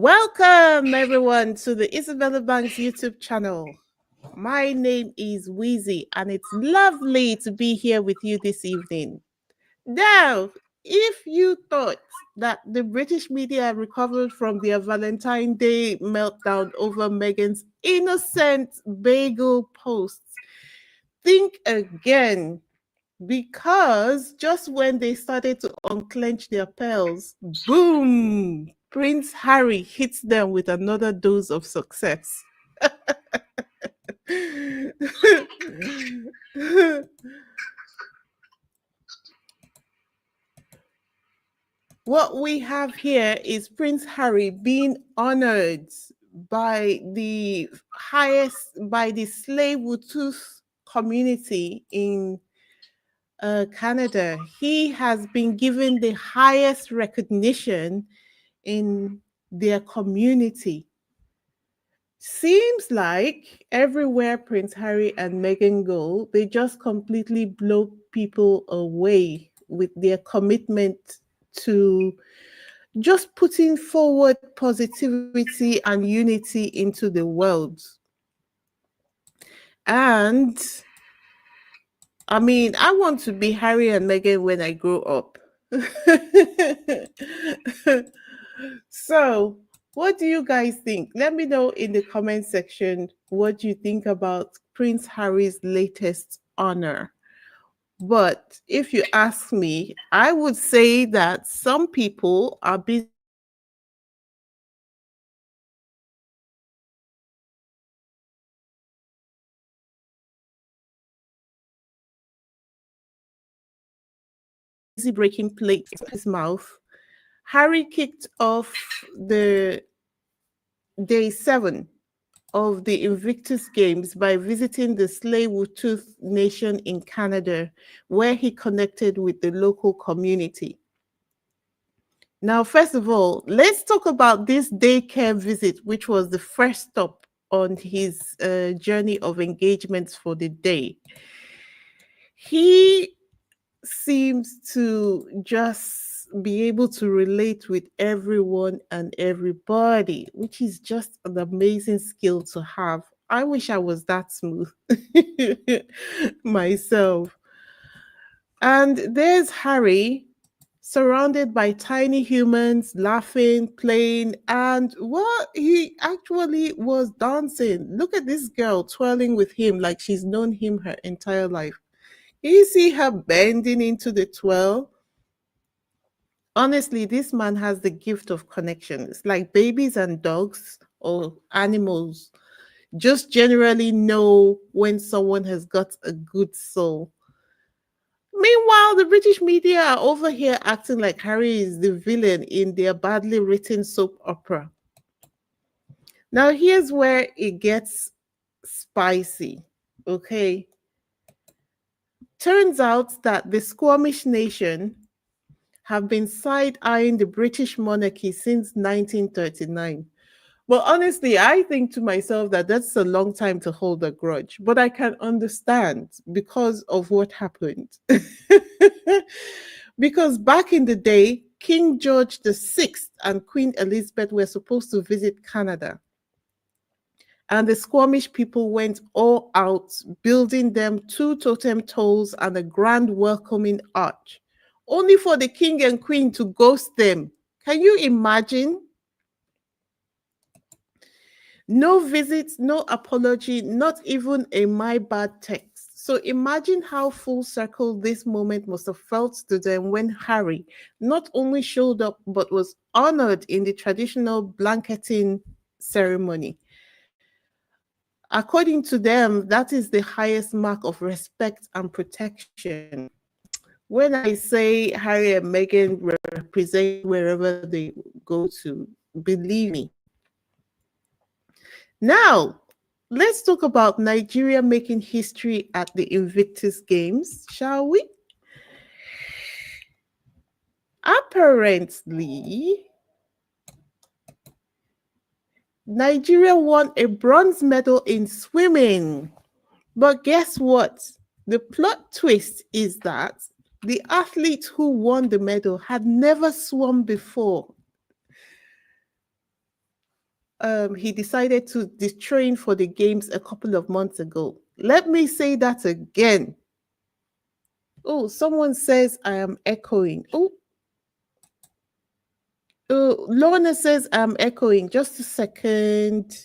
Welcome everyone to the Isabella Bank's YouTube channel. My name is Wheezy and it's lovely to be here with you this evening. Now, if you thought that the British media recovered from their Valentine Day meltdown over Meghan's innocent bagel posts, think again because just when they started to unclench their pearls, boom, Prince Harry hits them with another dose of success. What we have here is Prince Harry being honored by the Tsleil-Waututh community in Canada. He has been given the highest recognition in their community. Seems like everywhere Prince Harry and Meghan go, they just completely blow people away with their commitment to just putting forward positivity and unity into the world. And I mean, I want to be Harry and Meghan when I grow up. So, what do you guys think? Let me know in the comment section what you think about Prince Harry's latest honor. But if you ask me, I would say that some people are busy breaking plates in his mouth. Harry kicked off the day 7 of the Invictus Games by visiting the Tsleil-Waututh Nation in Canada, where he connected with the local community. Now, first of all, let's talk about this daycare visit, which was the first stop on his journey of engagements for the day. He seems to just be able to relate with everyone and everybody, which is just an amazing skill to have. I wish I was that smooth myself. And there's Harry, surrounded by tiny humans, laughing, playing, and what he actually was dancing. Look at this girl twirling with him like she's known him her entire life. You see her bending into the twirl. Honestly, this man has the gift of connection. It's like babies and dogs or animals just generally know when someone has got a good soul. Meanwhile, the British media are over here acting like Harry is the villain in their badly written soap opera. Now, here's where it gets spicy, okay? Turns out that the Squamish Nation have been side-eyeing the British monarchy since 1939. Well, honestly, I think to myself that that's a long time to hold a grudge, but I can understand because of what happened. Because back in the day, King George VI and Queen Elizabeth were supposed to visit Canada. And the Squamish people went all out, building them 2 totem poles and a grand welcoming arch, only for the king and queen to ghost them. Can you imagine? No visits, no apology, not even a my bad text. So imagine how full circle this moment must have felt to them when Harry not only showed up but was honored in the traditional blanketing ceremony. According to them, that is the highest mark of respect and protection. When I say Harry and Meghan represent wherever they go to, believe me. Now, let's talk about Nigeria making history at the Invictus Games, shall we? Apparently, Nigeria won a bronze medal in swimming. But guess what? The plot twist is that the athlete who won the medal had never swum before. he decided to detrain for the games a couple of months ago. Let me say that again. Oh, someone says I am echoing. Lorna says I'm echoing. Just a second.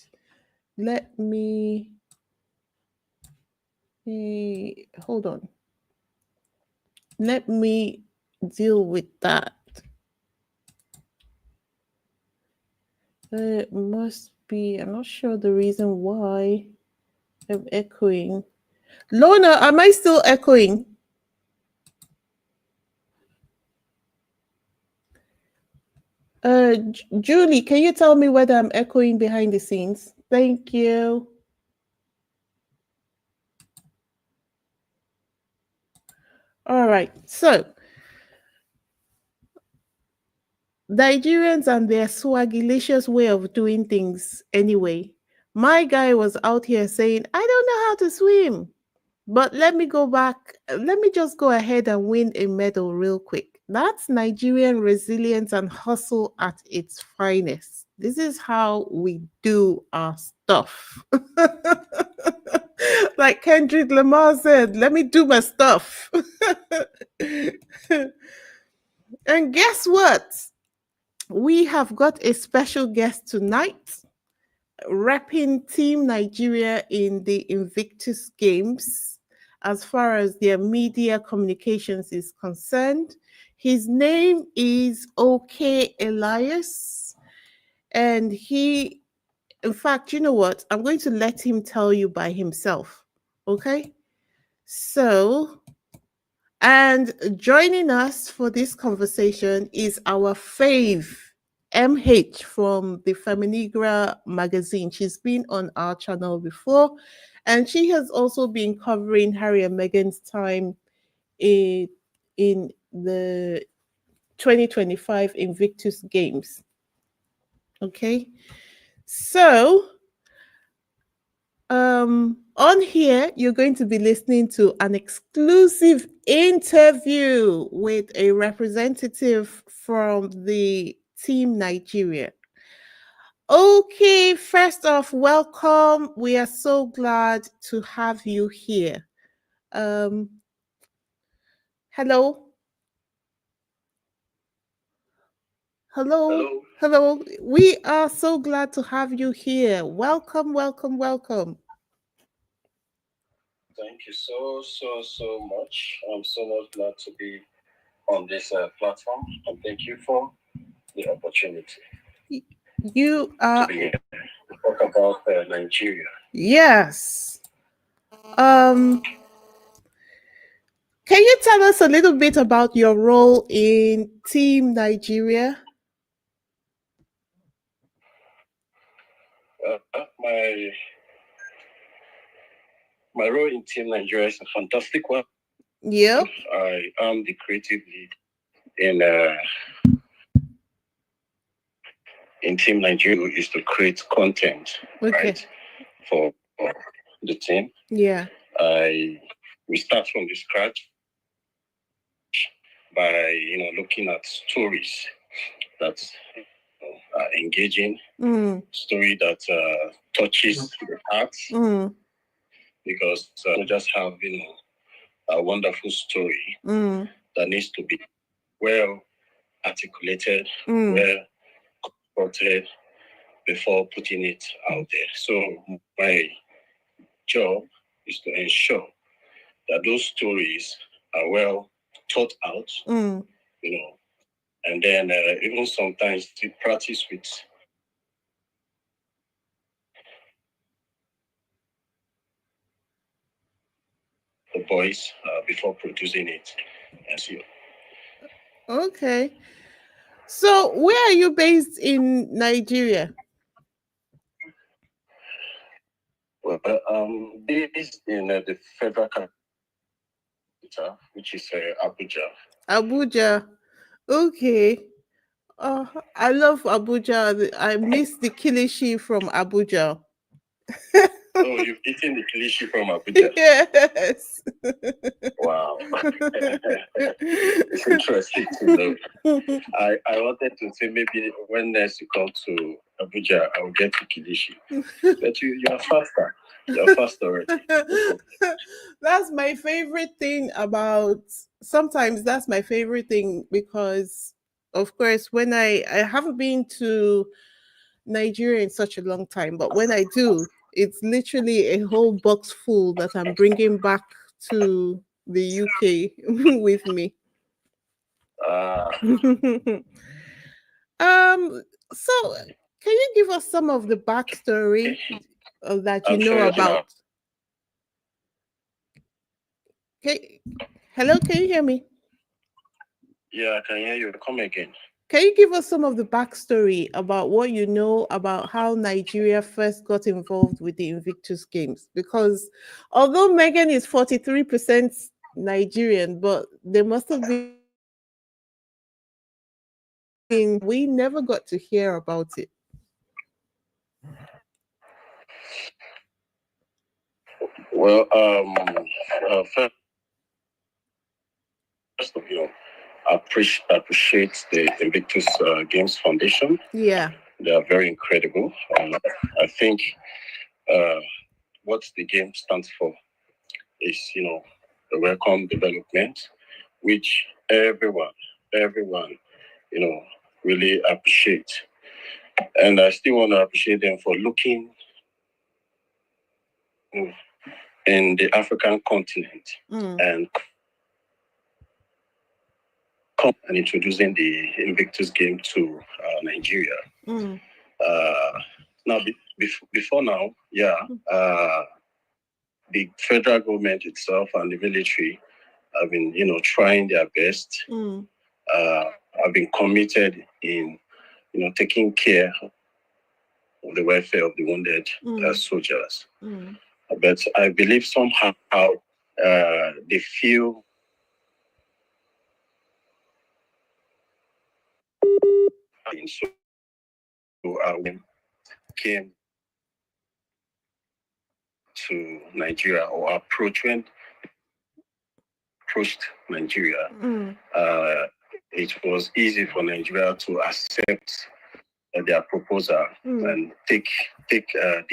Let me hold on. Let me deal with that. It must be, I'm not sure the reason why I'm echoing. Lorna, am I still echoing? Julie, can you tell me whether I'm echoing behind the scenes? Thank you. All right. So, Nigerians and their swaggilicious way of doing things anyway. My guy was out here saying, I don't know how to swim. But let me go back. Let me just go ahead and win a medal real quick. That's Nigerian resilience and hustle at its finest. This is how we do our stuff. Like Kendrick Lamar said, let me do my stuff. And guess what? We have got a special guest tonight, repping Team Nigeria in the Invictus Games as far as their media communications is concerned. His name is OK Elias, and he, in fact, you know what? I'm going to let him tell you by himself. Okay? So, and joining us for this conversation is our fave, MH from the Feminegra magazine. She's been on our channel before, and she has also been covering Harry and Meghan's time in the 2025 Invictus Games. Okay, so on here, you're going to be listening to an exclusive interview with a representative from the Team Nigeria. Okay, first off, welcome. We are so glad to have you here. Um, hello. Hello. Hello. We are so glad to have you here. Welcome, welcome, welcome. Thank you so much. I'm so much glad to be on this platform, and thank you for the opportunity. You are to talk about Nigeria. Yes. Can you tell us a little bit about your role in Team Nigeria? Uh, my my role in Team Nigeria is a fantastic one. Yeah. I am the creative lead in Team Nigeria is to create content, right, for the team. Yeah. We start from the scratch by looking at stories that are engaging, story that touches the heart, because we just have a wonderful story that needs to be well articulated, well constructed before putting it out there. So my job is to ensure that those stories are well thought out, and then even sometimes to practice with the boys before producing it. And so, okay. So where are you based in Nigeria? Well, based in the federal capital, which is Abuja. Abuja. Okay. I love Abuja. I miss the kilishi from Abuja. Oh, you've eaten the kilishi from Abuja? Yes. Wow. It's interesting to know. I wanted to say maybe when next you come to Abuja, I will get to Kilishi. But you are faster. You're faster already. That's my favorite thing about, sometimes that's my favorite thing because, of course, when I haven't been to Nigeria in such a long time, but when I do, it's literally a whole box full that I'm bringing back to the UK with me. So can you give us some of the backstory that you know about? Okay. Hello, can you hear me? Yeah, I can hear you. Come again. Can you give us some of the backstory about what you know about how Nigeria first got involved with the Invictus Games? Because although Meghan is 43% Nigerian, but there must have been, we never got to hear about it. Well, first of all, I appreciate the Invictus Games Foundation. Yeah. They are very incredible. I think what the game stands for is, the welcome development, which everyone, really appreciate. And I still want to appreciate them for looking in the African continent and introducing the Invictus game to Nigeria. Now, before now, the federal government itself and the military have been, trying their best. Have been committed in, taking care of the welfare of the wounded soldiers. But I believe somehow they feel came to Nigeria or approached Nigeria, it was easy for Nigeria to accept their proposal and take the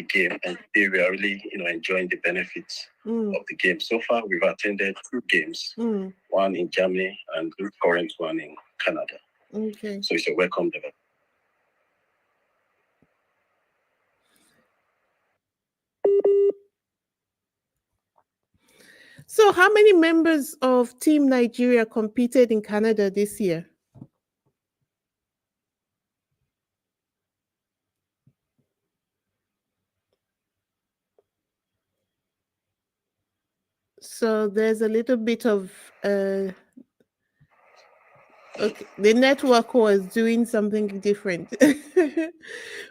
game, and they were really enjoying the benefits of the game. So far, we've attended 2 games, one in Germany and the current one in Canada. Okay. So it's a welcome development. So how many members of Team Nigeria competed in Canada this year? So there's a little bit of okay, the network was doing something different.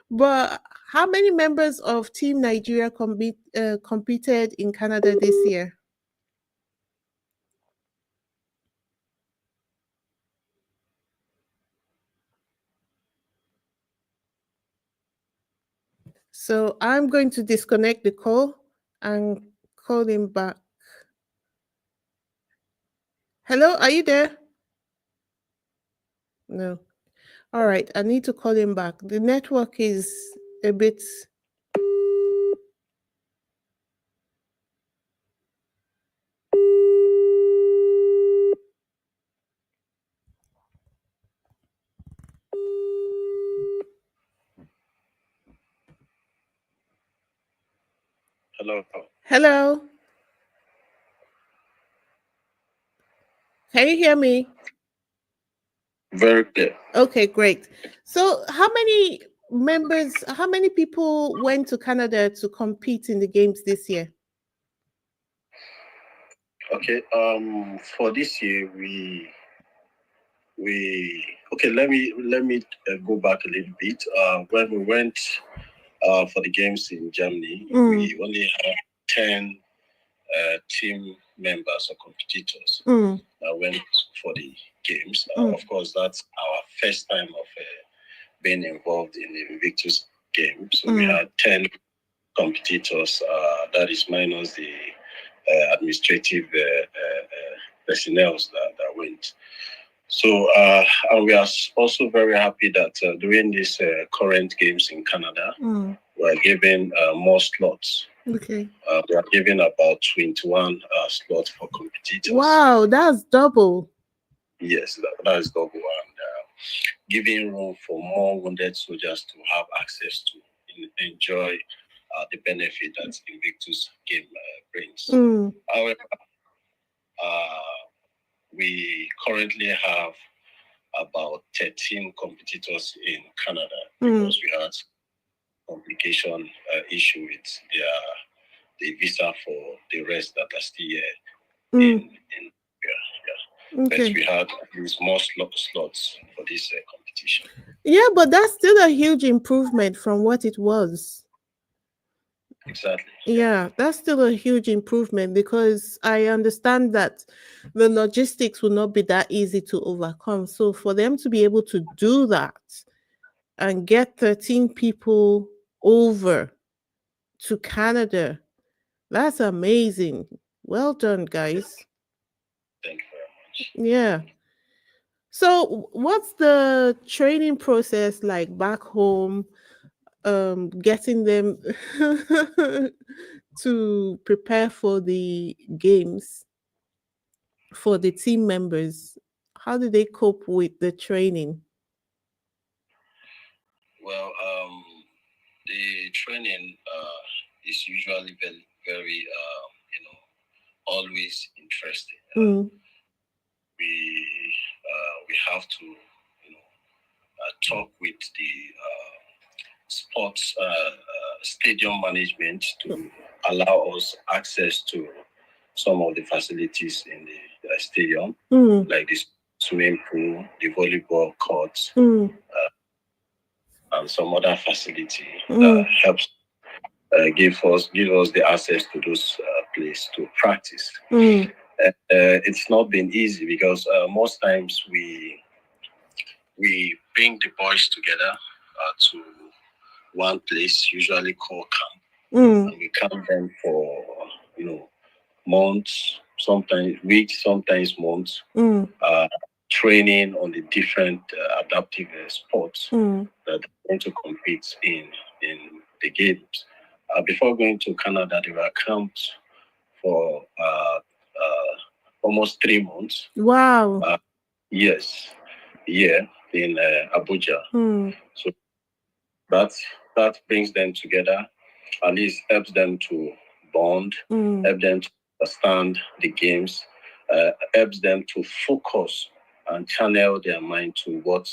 But how many members of Team Nigeria competed in Canada this year? So I'm going to disconnect the call and call him back. Hello, are you there? No. All right, I need to call him back. The network is a bit. Hello. Hello. Can you hear me? Very clear. Okay, great. So how many people went to Canada to compete in the games this year? Okay, for this year let me go back a little bit. When we went for the games in Germany, we only had 10 team members or competitors that went for the games. Of course, that's our first time of being involved in the Invictus game. So we had 10 competitors. That is minus the administrative personnel that went. So, and we are also very happy that during these current games in Canada, we are given more slots. Okay. We are given about 21 slots for competitors. Wow, that's double. Yes, that is double. And giving room for more wounded soldiers to have access to enjoy the benefit that Invictus game brings. However, we currently have about 13 competitors in Canada because we had complication issue with the visa for the rest that are still here in yeah. Okay. But we had at least more slots for this competition. Yeah, but that's still a huge improvement from what it was. Exactly. Yeah, that's still a huge improvement because I understand that the logistics will not be that easy to overcome. So for them to be able to do that and get 13 people over to Canada, that's amazing. Well done, guys. Thank you very much. Yeah. So what's the training process like back home? Getting them to prepare for the games for the team members. How do they cope with the training? Well, the training is usually very always interesting. We have to talk with the sports stadium management to allow us access to some of the facilities in the stadium, like the swimming pool, the volleyball courts, and some other facility that helps give us the access to those places to practice. It's not been easy because most times we bring the boys together to one place, usually called camp, and we camp them for months, sometimes weeks, sometimes months, training on the different adaptive sports that they're going to compete in the games. Before going to Canada, they were camped for almost 3 months. Wow. Yes, yeah, in Abuja. So that brings them together, at least helps them to bond, help them to understand the games, helps them to focus and channel their mind to what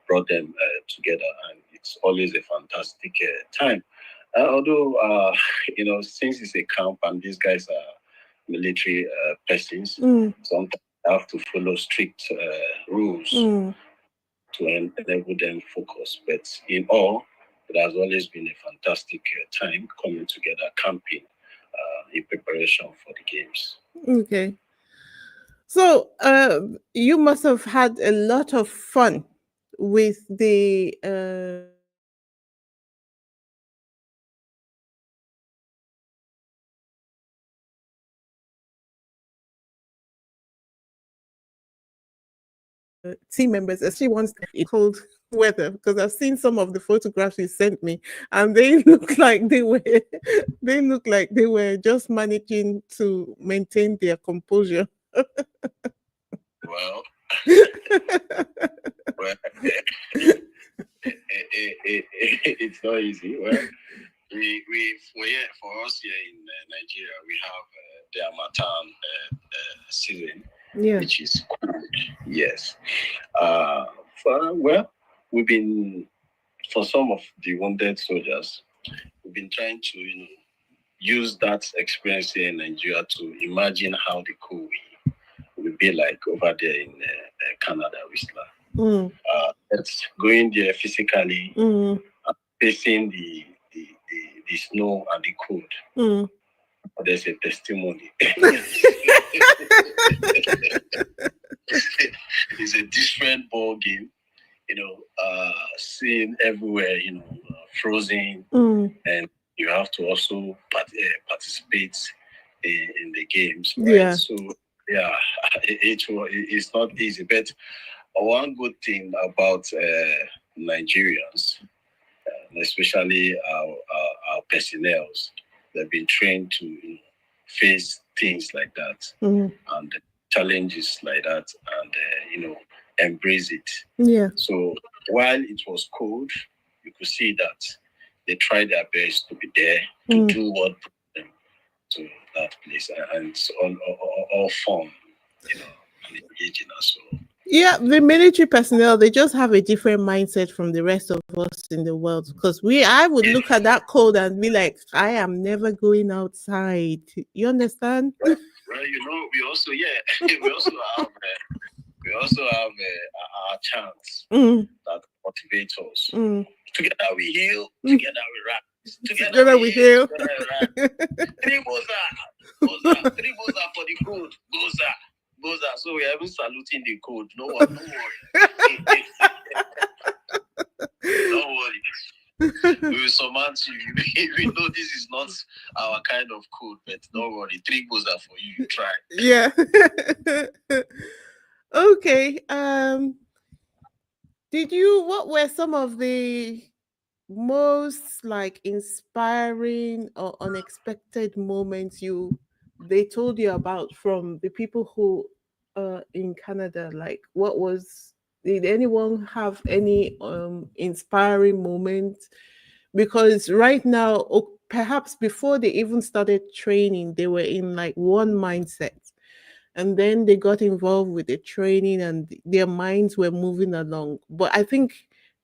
brought them together, and it's always a fantastic time. Although since it's a camp and these guys are military persons, sometimes they have to follow strict rules to enable them focus. But in all, it has always been a fantastic time coming together, camping in preparation for the games. Okay. So you must have had a lot of fun with the team members, especially once it's cold weather, because I've seen some of the photographs you sent me, and they look like they were just managing to maintain their composure. Well, well it's not easy. Well, for us here in Nigeria, we have the Harmattan season, which is cold. Yes. We've been, for some of the wounded soldiers, we've been trying to use that experience here in Nigeria to imagine how the cold will be like over there in Canada, Whistler. It's going there physically, facing the snow and the cold. There's a testimony. It's a different ball game, seeing everywhere, frozen, and you have to also participate in the games, right? So Yeah, it's not easy. But one good thing about Nigerians, especially our personnel, they've been trained to face things like that and challenges like that, and embrace it. Yeah. So while it was cold, you could see that they tried their best to be there to do what brought them to that place, and it's all fun, and engaging as well. Yeah, the military personnel, they just have a different mindset from the rest of us in the world. Because I would look at that cold and be like, I am never going outside. You understand? Well, we also we also have our chants that motivate us. Together we heal, together we rise. Together we heal. Together we rise. Three Boza for the code. Boza. So we are even saluting the code. No worry. Don't worry. We will surmount you. We know this is not our kind of code, but don't worry. Three Boza for you. You try. Yeah. Okay. What were some of the most like inspiring or unexpected moments they told you about from the people who in Canada? Like did anyone have any inspiring moment? Because right now, or perhaps before they even started training, they were in like one mindset, and then they got involved with the training and their minds were moving along. But I think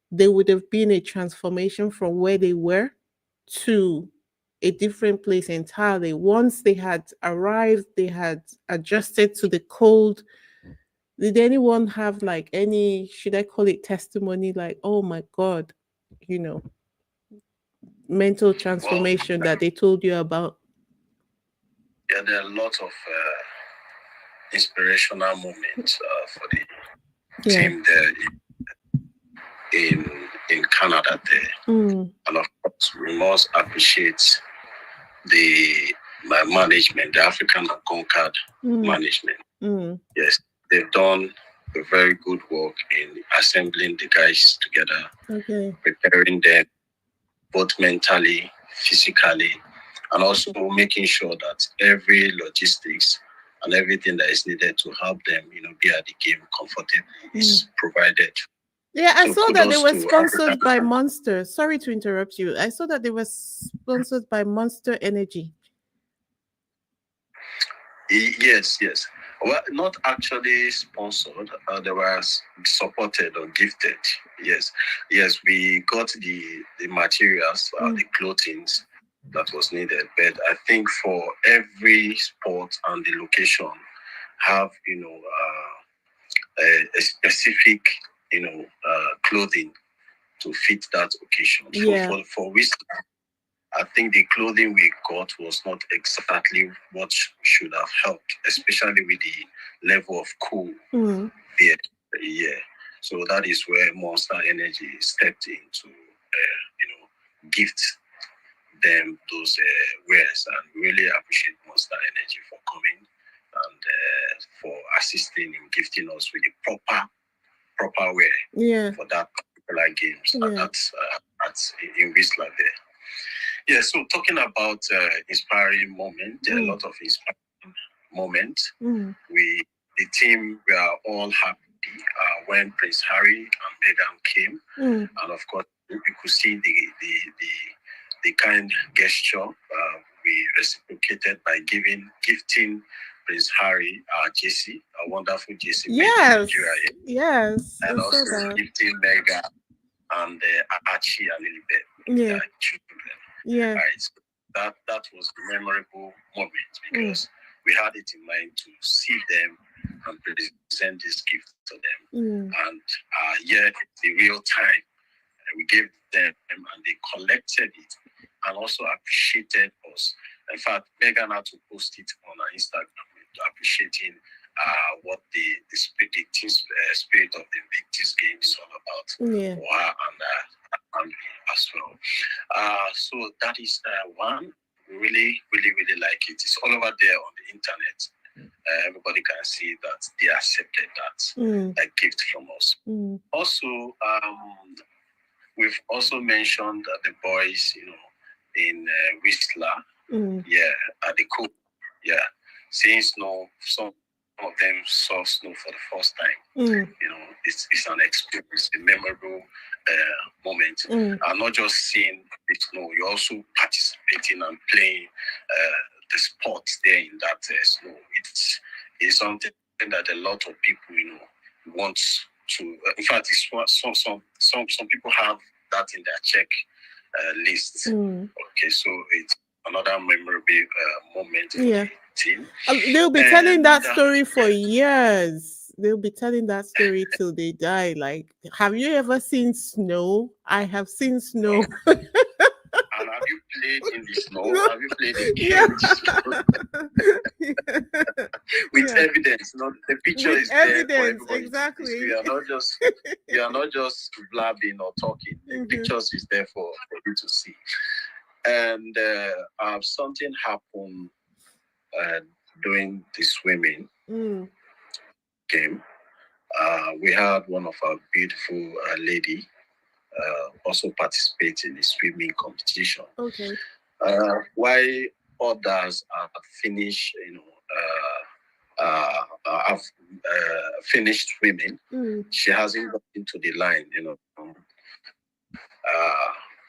there would have been a transformation from where they were to a different place entirely. Once they had arrived, they had adjusted to the cold. Did anyone have like any, should I call it testimony, like, oh my God, you know, mental transformation that they told you about? Yeah, there are a lot of inspirational moments for the team there in Canada there. And of course, we must appreciate my management, the African Conquered management. Yes, they've done a very good work in assembling the guys together, preparing them both mentally, physically, and also making sure that every logistics and everything that is needed to help them, be at the game comfortably is provided. Yeah, I saw that they were sponsored by Monster. Sorry to interrupt you. I saw that they were sponsored by Monster Energy. Yes. Well, not actually sponsored. They were supported or gifted. Yes. We got the materials, the clothing that was needed. But I think for every sport and the location have a specific clothing to fit that occasion. Yeah. So for which I think the clothing we got was not exactly what should have helped, especially with the level of cool there. Yeah. So that is where Monster Energy stepped in to, gift them those wares, and really appreciate Monster Energy for coming and for assisting in gifting us with the proper wear for that particular games that's in Whistler there. Yeah, so talking about inspiring moment, there are a lot of inspiring moments. The team, we are all happy when Prince Harry and Meghan came, and of course we could see the kind gesture we reciprocated by gifting Prince Harry jersey, a wonderful jersey made in Nigeria. Yes, and also gifting Meghan and Archie and Lilibet, their children. Yeah. Right. So that was a memorable moment because we had it in mind to see them and present this gift to them. And the real time we gave them and they collected it and also appreciated us. In fact, Meghan had to post it on her Instagram appreciating what the team spirit of the Invictus Games is all about for her and family as well. So that is one. We really, really, really like it. It's all over there on the internet. everybody can see that they accepted that a gift from us. Also, we've also mentioned the boys, in Whistler, at the coast, seeing snow. Some of them saw snow for the first time. It's an experience, a memorable moment. And not just seeing the snow, you're also participating and playing the sports there in that snow. It's something that a lot of people, want to. In fact, it's what some people have that in their check list. Okay, so it's another memorable moment for the team. They'll be telling that story for years. They'll be telling that story till they die. Like, have you ever seen snow? I have seen snow. And have you played in the snow? No. Have you played in the with evidence? The picture with is evidence, there for everybody. Exactly. You are not just blabbing or talking. The pictures is there for you to see. And something happened during the swimming game. We had one of our beautiful lady also participate in the swimming competition. Okay. While others have finished, have finished swimming, she hasn't got into the line,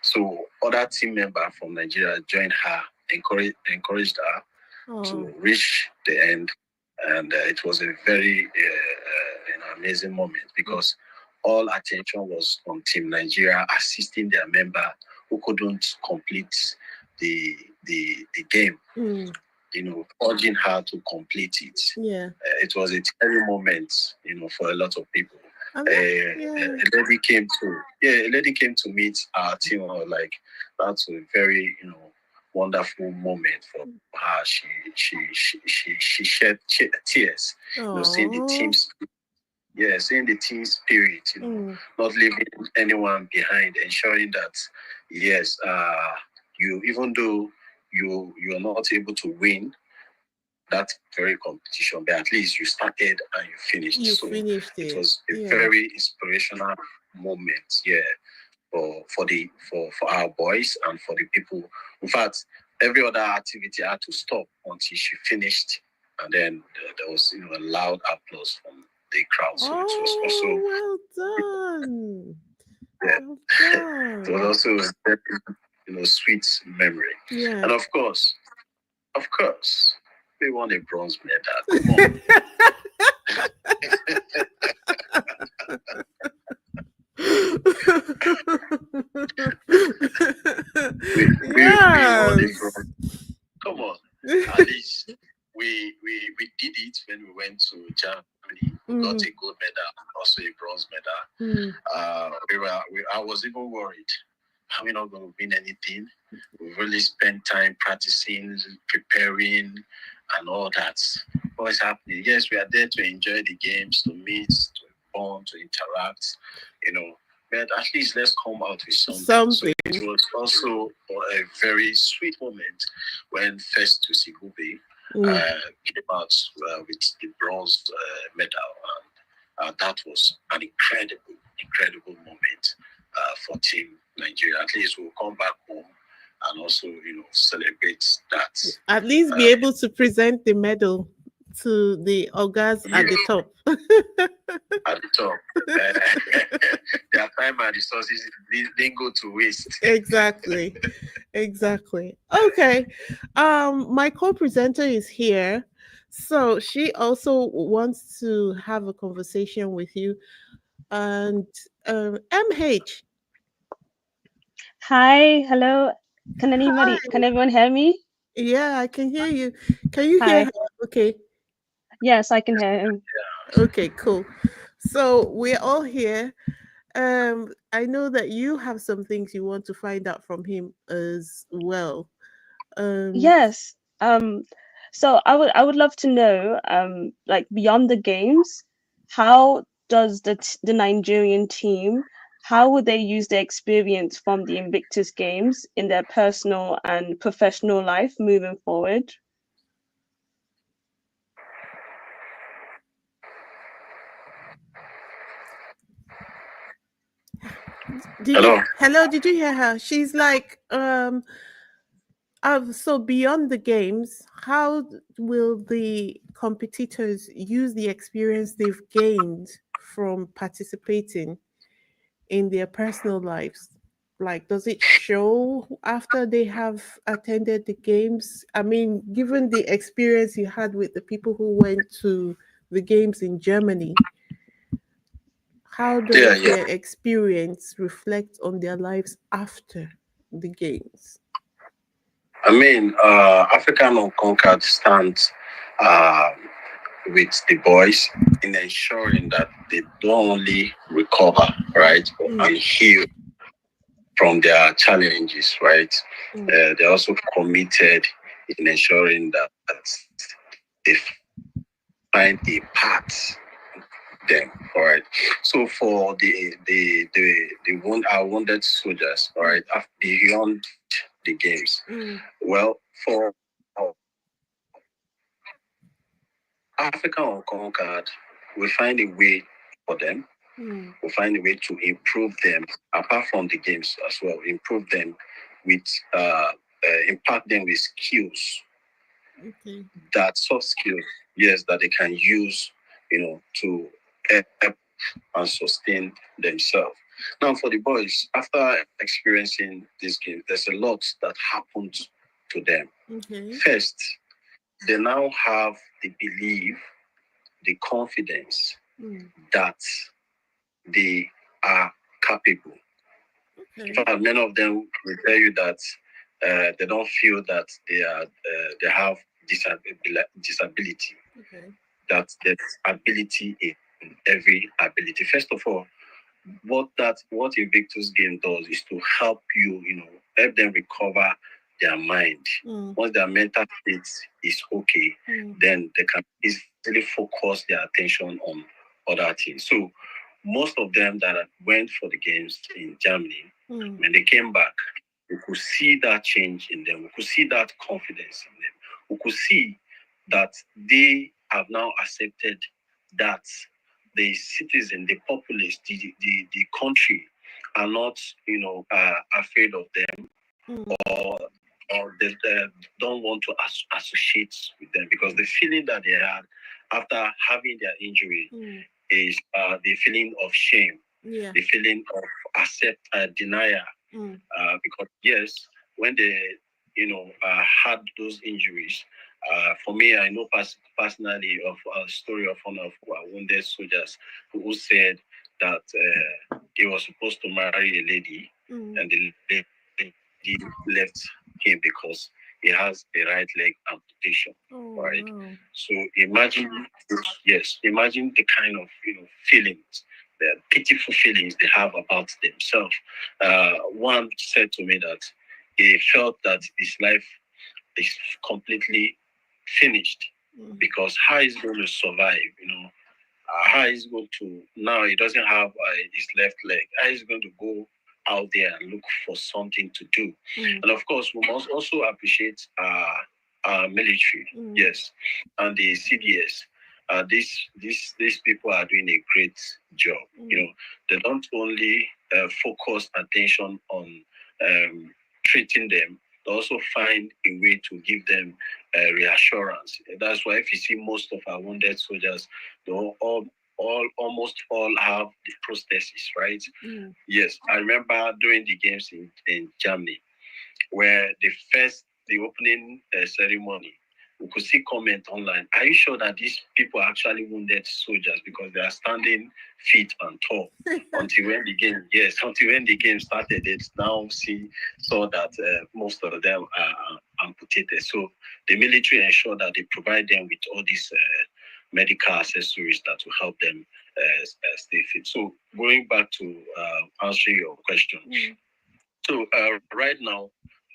so other team member from Nigeria joined her, encouraged her to reach the end, and it was a very amazing moment because all attention was on Team Nigeria assisting their member who couldn't complete the game. Urging her to complete it. It was a terrible moment, for a lot of people. A lady came to meet our team. Like, that's a very wonderful moment for her. She shed tears. Seeing the team's seeing the team spirit, not leaving anyone behind, ensuring that yes, you, even though you are not able to win that very competition, but at least you started and you finished. It was a very inspirational moment, for our boys and for the people. In fact, every other activity had to stop until she finished, and then there was a loud applause from the crowd. So it was also well done. Well done. It was also a very, sweet memory. And of course, we won a bronze medal. Come on. Come on. At least we did it when we went to Germany. We got a gold medal and also a bronze medal. I was even worried. Are we not going to win anything? We really spent time practicing, preparing, and all that. What's happening? Yes, we are there to enjoy the games, to meet, to bond, to interact, but at least let's come out with something. So it was also a very sweet moment when First Sigube came out with the bronze medal. And that was an incredible moment for Team Nigeria. At least we'll come back home and also, celebrate that. At least be able to present the medal to the Ogas at the top. At the top. Their time and resources didn't go to waste. Exactly. Okay. My co-presenter is here. So she also wants to have a conversation with you. And MH. Hi, hello. Can everyone hear me? Yeah, I can hear you. Can you hear her? Okay. Yes, I can hear him. Okay, cool. So we're all here. I know that you have some things you want to find out from him as well. Yes. So I would love to know, like, beyond the games, how does the Nigerian team, how would they use their experience from the Invictus Games in their personal and professional life moving forward? Hello, did you hear her? She's like, so beyond the games, how will the competitors use the experience they've gained from participating in their personal lives? Like, does it show after they have attended the games? I mean, given the experience you had with the people who went to the games in Germany, how does their experience reflect on their lives after the games? I mean, African Unconquered stands with the boys in ensuring that they don't only recover, right, and heal from their challenges, right? They're also committed in ensuring that they find a path them. All right. So for our wounded soldiers, all right, beyond the games, well, for African Unconquered, we find a way for them. We find a way to improve them apart from the games as well. Improve them with impact them with skills. That soft skills, yes, that they can use, to help and sustain themselves. Now, for the boys, after experiencing this game, there's a lot that happens to them. First, they now have the belief, the confidence that they are capable. In fact, many of them will tell you that they don't feel that they have disability. That there's ability in every ability. First of all, what Invictus game does is to help you, help them recover their mind. Once their mental state is okay, then they can easily focus their attention on other things. So most of them that went for the games in Germany, when they came back, we could see that change in them. We could see that confidence in them. We could see that they have now accepted that the citizen, the populace, the country are not, afraid of them, or they don't want to associate with them, because the feeling that they had after having their injury is the feeling of shame, the feeling of denial, because yes, when they had those injuries. For me, I know personally of a story of one of our wounded soldiers who said that he was supposed to marry a lady, and the lady left him because he has a right leg amputation. Right. Wow. So imagine the kind of feelings, the pitiful feelings they have about themselves. One said to me that he felt that his life is completely finished, because how is going to survive? How is going to, now he doesn't have his left leg. How is going to go out there and look for something to do? And of course, we must also appreciate our military, yes, and the CDS. These people are doing a great job. They don't only focus attention on treating them, they also find a way to give them reassurance. That's why if you see most of our wounded soldiers, they almost all have the prosthesis, right? Yes, I remember during the games in Germany, where the opening ceremony, we could see comment online. Are you sure that these people are actually wounded soldiers, because they are standing fit and tall? until when the game started, they now saw that most of them are amputated. So the military ensure that they provide them with all these medical accessories that will help them stay fit. So going back to answering your question. So right now,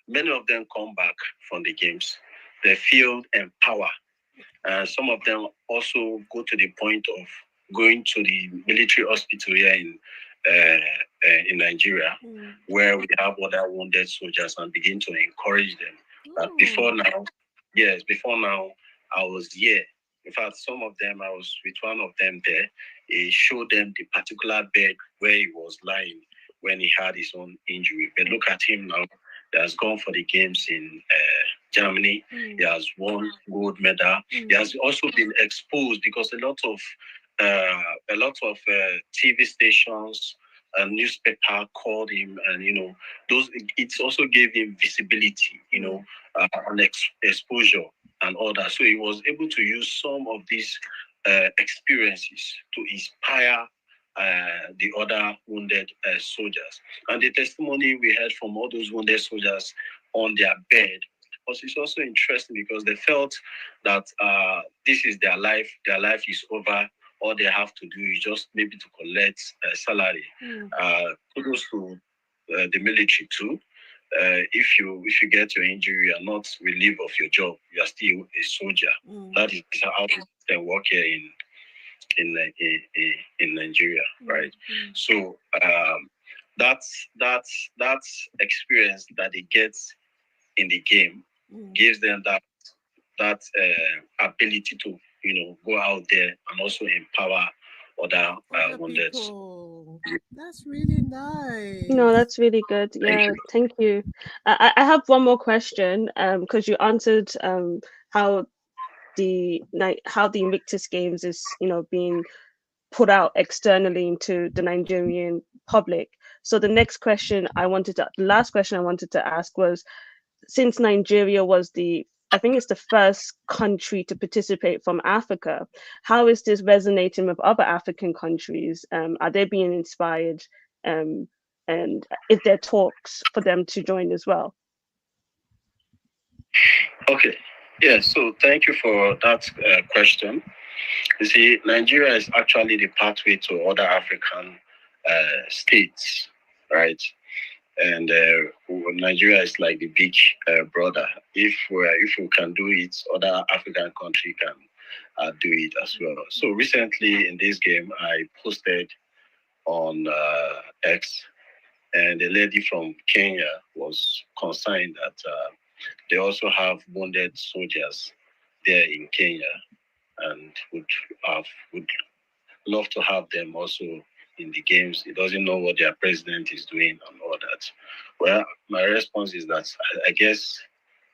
many of them come back from the games. They feel empowered. Some of them also go to the point of going to the military hospital here in Nigeria, where we have other wounded soldiers, and begin to encourage them. But before now, I was here. In fact, some of them, I was with one of them there. He showed them the particular bed where he was lying. when he had his own injury. But look at him now. He has gone for the games in Germany. He has won gold medal. He has also been exposed because a lot of TV stations and newspaper called him, and it also gave him visibility, and exposure and all that. So he was able to use some of these experiences to inspire the other wounded soldiers. And the testimony we heard from all those wounded soldiers on their bed it's also interesting because they felt that this is their life is over. All they have to do is just maybe to collect salary. Kudos to the military too. If you get your injury, you are not relieved of your job. You are still a soldier. That is how they work here in Nigeria, right? So that's experience that they get in the game gives them that ability to go out there and also empower other wounded. That's really nice. No, that's really good. Yeah, thank you. I have one more question because you answered how the Invictus Games is being put out externally into the Nigerian public. So the last question I wanted to ask was, since Nigeria was I think it's the first country to participate from Africa, how is this resonating with other African countries? Are they being inspired? And is there talks for them to join as well? Okay. Yeah, so thank you for that question. You see, Nigeria is actually the pathway to other African states, right? And Nigeria is like the big brother. If we can do it, other African country can do it as well. So recently in this game, I posted on X, and a lady from Kenya was concerned that they also have wounded soldiers there in Kenya, and would love to have them also in the games. It doesn't know what their president is doing and all that. Well, my response is that I guess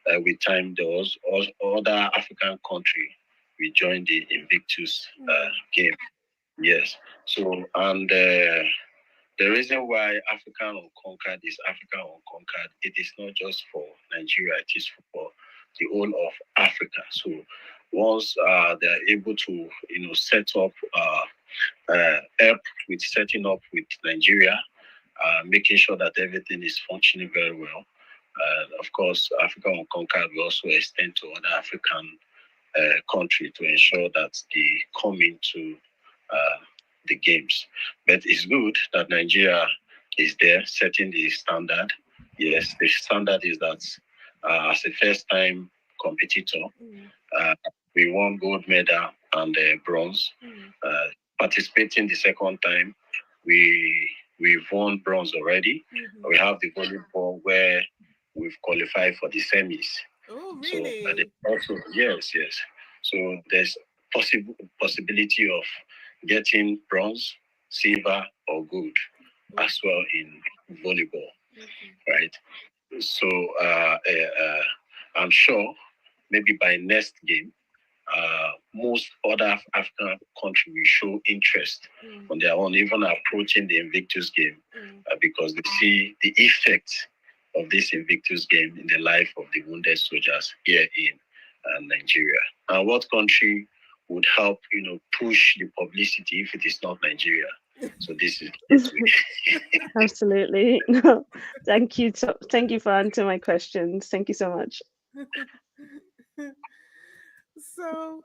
with time there was other African country we joined the Invictus game. Yes. So and the reason why African Unconquered is African Unconquered, it is not just for Nigeria, it is for the whole of Africa. So once they're able to, set up, help with setting up with Nigeria, making sure that everything is functioning very well. Of course, African Unconquered will also extend to other African countries to ensure that they come into the games. But it's good that Nigeria is there setting the standard. Yes, the standard is that as a first-time competitor, we won gold medal and bronze. Participating the second time, we've won bronze already. We have the volleyball where we've qualified for the semis. Oh, really? So also, yes. So there's possibility of getting bronze, silver, or gold as well in volleyball, right? So I'm sure maybe by next game, most other African countries will show interest on their own, even approaching the Invictus game, because they see the effect of this Invictus game in the life of the wounded soldiers here in Nigeria. And what country would help, push the publicity if it is not Nigeria? So this is absolutely. No, thank you. Thank you for answering my questions. Thank you so much. So,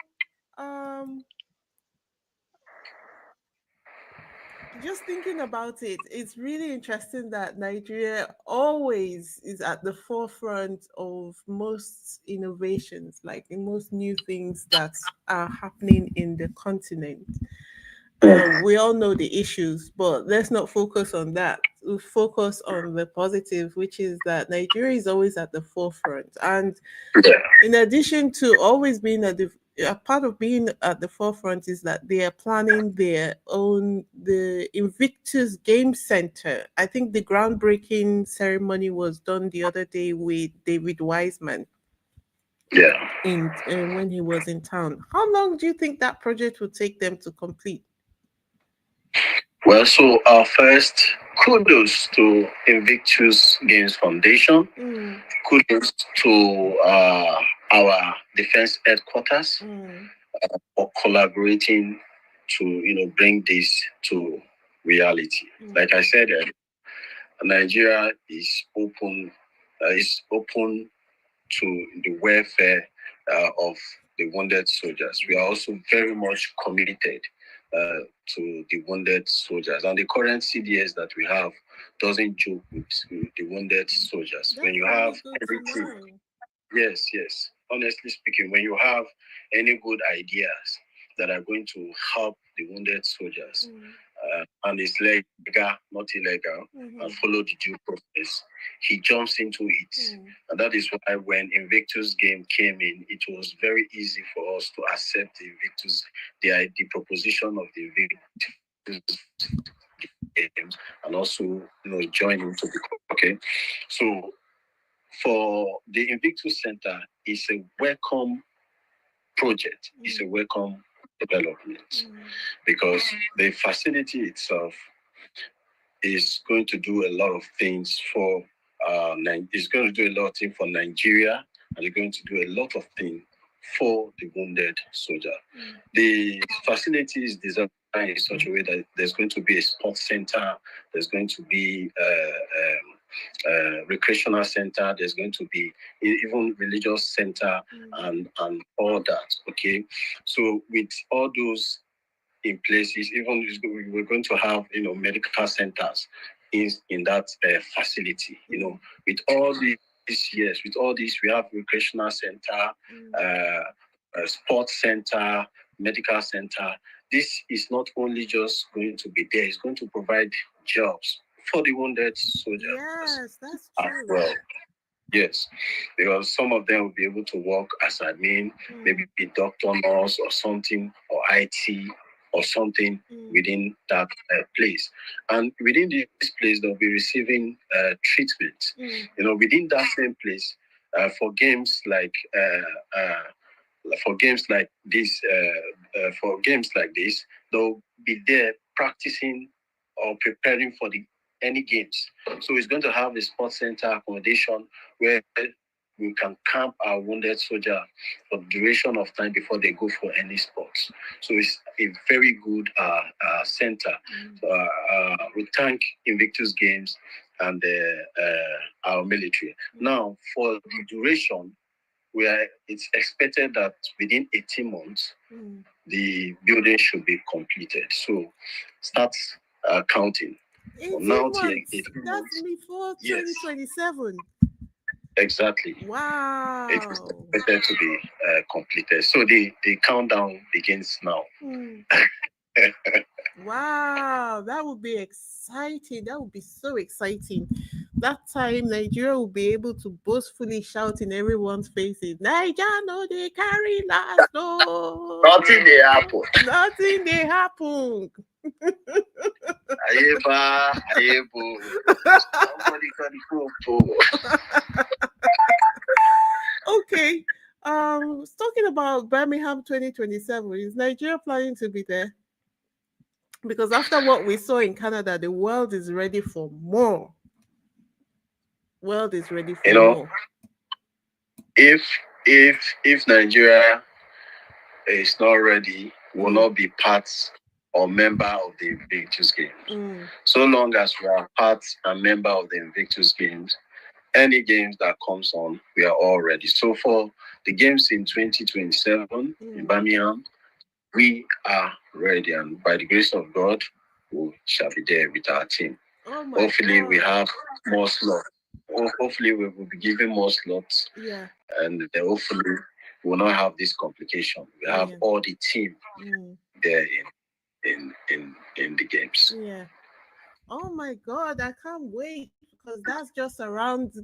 just thinking about it, it's really interesting that Nigeria always is at the forefront of most innovations, like in most new things that are happening in the continent. We all know the issues, but let's not focus on that. We'll focus on the positive, which is that Nigeria is always at the forefront. And in addition to always being at a part of being at the forefront is that they are planning the Invictus Game Center. I think the groundbreaking ceremony was done the other day with David Wiseman. Yeah. In when he was in town. How long do you think that project would take them to complete? Well, so first, kudos to Invictus Games Foundation. Kudos to our defense headquarters for collaborating to bring this to reality. Like I said, Nigeria is open to the welfare of the wounded soldiers. We are also very much committed to the wounded soldiers. And the current CDS that we have doesn't joke with the wounded soldiers. When you have everything, yes. Honestly speaking, when you have any good ideas that are going to help the wounded soldiers, and it's legal, not illegal, and follow the due process, he jumps into it. And that is why when Invictus Game came in, it was very easy for us to accept the Invictus, the proposition of the Invictus Games, and also join into the okay. So for the Invictus Center, it's a welcome project. It's a welcome development because the facility itself is going to do a lot of things for it's going to do a lot of things for Nigeria, and it's going to do a lot of things for the wounded soldier. The facility is designed in such a way that there's going to be a sports center, there's going to be recreational center, there's going to be even religious center and all that. Okay, so with all those in places, even we're going to have medical centers in that facility. With all these years, with all this, we have recreational center, sports center, medical center. This is not only just going to be there; it's going to provide jobs for the wounded soldiers. Yes, that's true. As well. Yes, because some of them will be able to work as admin, maybe be doctor, nurse, or something, or IT, or something within that place. And within this place, they'll be receiving treatment. Within that same place, for games like this, they'll be there practicing or preparing for any games. So it's going to have a sports center accommodation where we can camp our wounded soldier for the duration of time before they go for any sports. So it's a very good center. We thank Invictus Games and our military. Now, for the duration, it's expected that within 18 months, the building should be completed. So start counting. 18 months. That's before 2027. Exactly. Wow. It is expected to be completed. So the countdown begins now. Wow, that would be exciting. That would be so exciting. That time Nigeria will be able to boastfully shout in everyone's faces, Nigeria, no, they carry last. No. Nothing they happen. Nothing they happen. Okay. Talking about Birmingham 2027, is Nigeria planning to be there? Because after what we saw in Canada, the world is ready for more. World is ready for more. If Nigeria is not ready, will not be part or member of the Invictus Games. So long as we are part and member of the Invictus Games, any games that comes on, we are all ready. So for the games in 2027 in Birmingham, we are ready, and by the grace of God, we shall be there with our team. Hopefully, we have more slots. Hopefully, we will be given more slots. Yeah. And hopefully, we will not have this complication. We have all the team there in the games. Yeah. Oh my God, I can't wait. because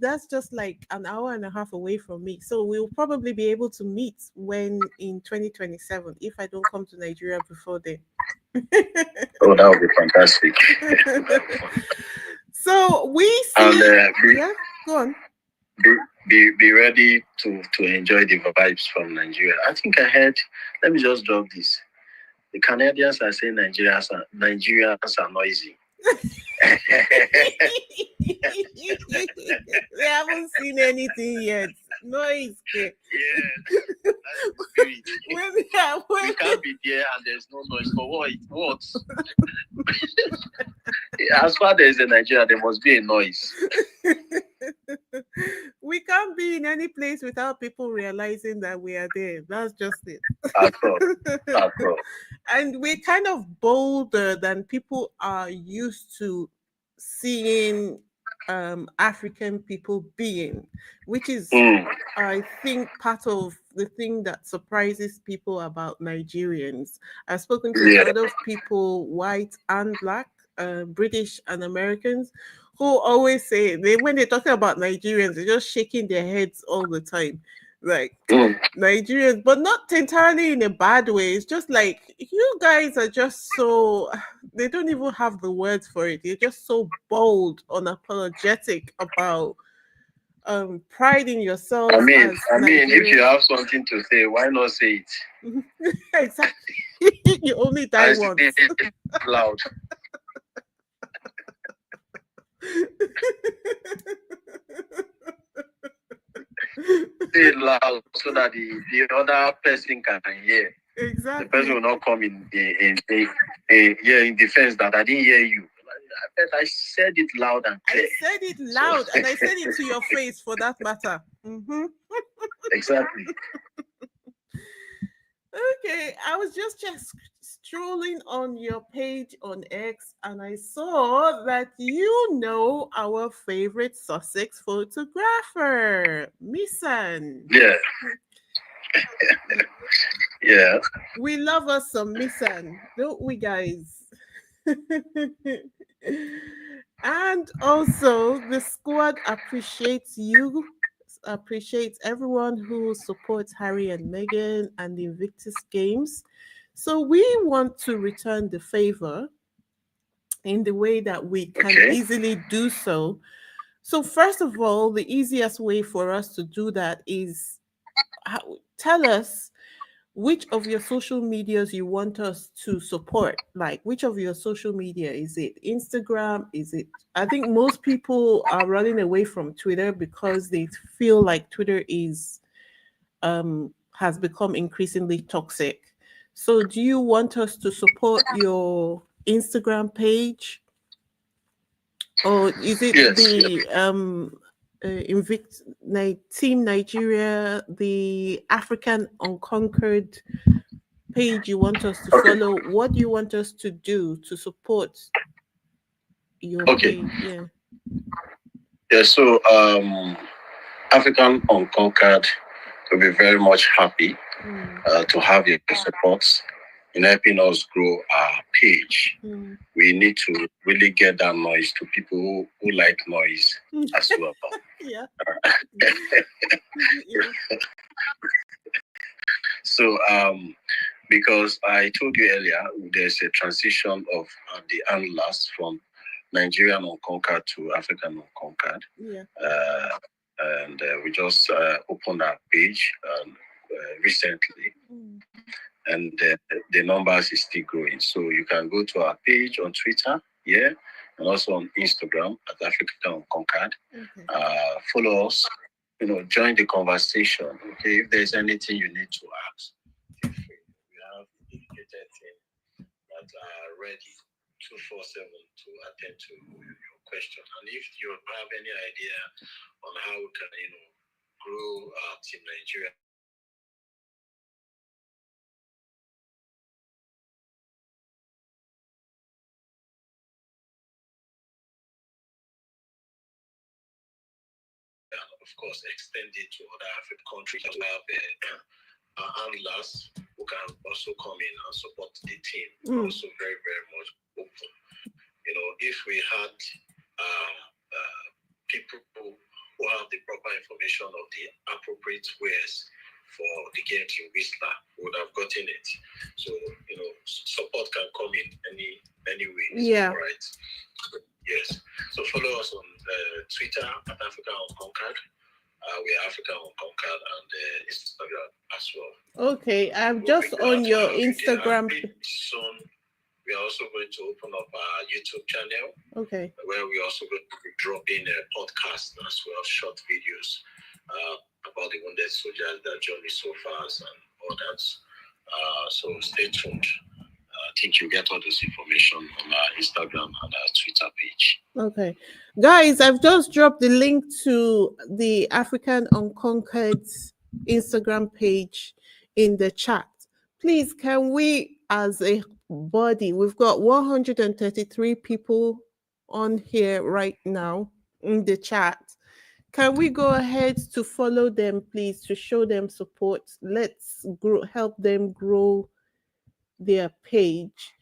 that's just like an hour and a half away from me. So we'll probably be able to meet when in 2027 if I don't come to Nigeria before then. Oh, that would be fantastic. So we see. And, yeah, go on. Be ready to enjoy the vibes from Nigeria. I think I heard. Let me just drop this. The Canadians are saying Nigerians are noisy. They haven't seen anything yet. Noise. Yeah, that's the spirit. We can't be there and there's no noise. For what? As far as there is a Nigeria, there must be a noise. We can't be in any place without people realizing that we are there. That's just it. That's all. And we're kind of bolder than people are used to seeing African people being, which is, I think, part of the thing that surprises people about Nigerians. I've spoken to a lot of people, white and black, British and Americans, who always say when they're talking about Nigerians, they're just shaking their heads all the time. Like Nigerians, but not entirely in a bad way. It's just like you guys are just so, they don't even have the words for it. You're just so bold, unapologetic about priding yourself. I mean, if you have something to say, why not say it? Exactly. You only die once. Loud. Say it loud so that the other person can hear. Exactly. The person will not come in defense that I didn't hear you. I said it loud and clear. I said it loud, and I said it to your face, for that matter. Mm-hmm. Exactly. Okay, I was just strolling on your page on X, and I saw that you know our favorite Sussex photographer, Misan. Yeah. Yeah. We love us some Misan, don't we, guys? And also, the squad appreciates everyone who supports Harry and Meghan and the Invictus Games. So we want to return the favor in the way that we can easily do so. So first of all, the easiest way for us to do that is tell us which of your social medias you want us to support. Like, which of your social media is it? Instagram? Is it? I think most people are running away from Twitter because they feel like Twitter has become increasingly toxic. So do you want us to support your Instagram page? Or is it Team Nigeria, the African Unconquered page you want us to follow? What do you want us to do to support your page? Yeah, so African Unconquered will be very much happy to have your support in helping us grow our page. We need to really get that noise to people who like noise as well. Yeah. So because I told you earlier, there's a transition of the handlers from Nigerian Unconquered to African Unconquered. Yeah. And we just opened our page recently. And the numbers is still growing. So you can go to our page on Twitter, and also on Instagram at African Unconquered. Follow us, join the conversation. Okay, if there's anything you need to ask, feel free. We have dedicated team that are ready 247 to attend to your question. And if you have any idea on how we can, grow Team Nigeria, of course, extend it to other African countries. We have handlers who can also come in and support the team. Also very, very much open. If we had people who have the proper information of the appropriate ways for the game to Whistler would have gotten it. So, support can come in any ways. Yeah. Right. Yes. So follow us on Twitter at Africa Unconquered. We are Africa Unconquered and Instagram as well. Okay, I'm just on your Instagram. Soon, we are also going to open up our YouTube channel. Okay. Where we also going to be dropping a podcast as well, short videos about the wounded soldiers, their journey so far, and all that. So stay tuned. I think you get all this information on our Instagram and our Twitter page. Okay. Guys, I've just dropped the link to the African Unconquered Instagram page in the chat. Please, can we, as a body, we've got 133 people on here right now in the chat. Can we go ahead to follow them, please, to show them support? Let's help them grow their page.